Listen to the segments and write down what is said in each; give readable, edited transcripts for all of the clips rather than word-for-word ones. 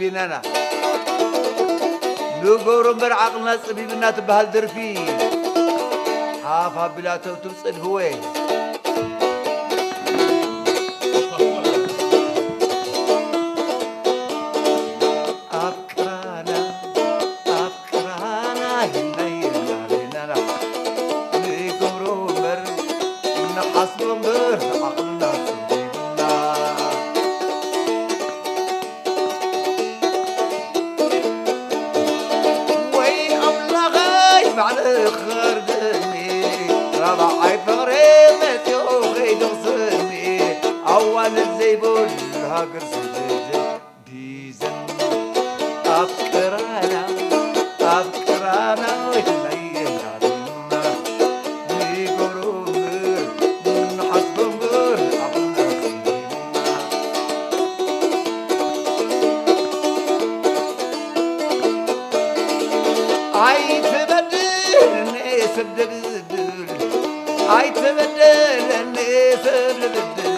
صبيبنا نقول برعقلنا صبيبنا بهالدرفي حافا بلا توصل هوي هاجر سجد بيزن أفكرانا يلين علينا نيجرو من حسب مر عقلنا عاي تبدل الناس بدل عاي تبدل الناس بدل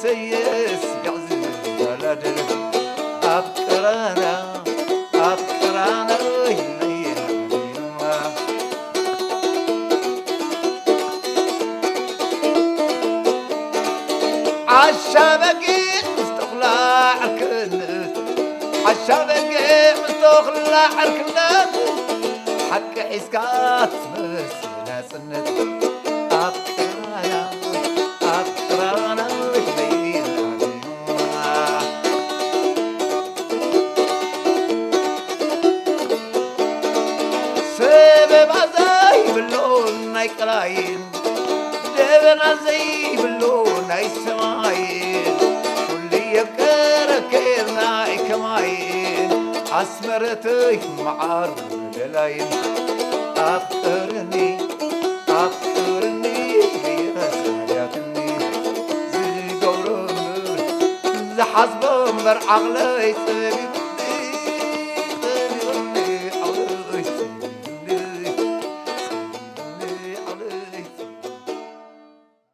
سيس يعزل بلد أفكرانا يلين علينا عالشبكي مستقلع الكنت عالشبكي مستقلع الكنت حق عسكات مسنا سنت أفكرانا قلاين دبنا زي بلون اي سماين كل يكركرنا كماين اسمرتي معار دلاين افطرني يا سادتني زي قورن زحزبم بر عقلي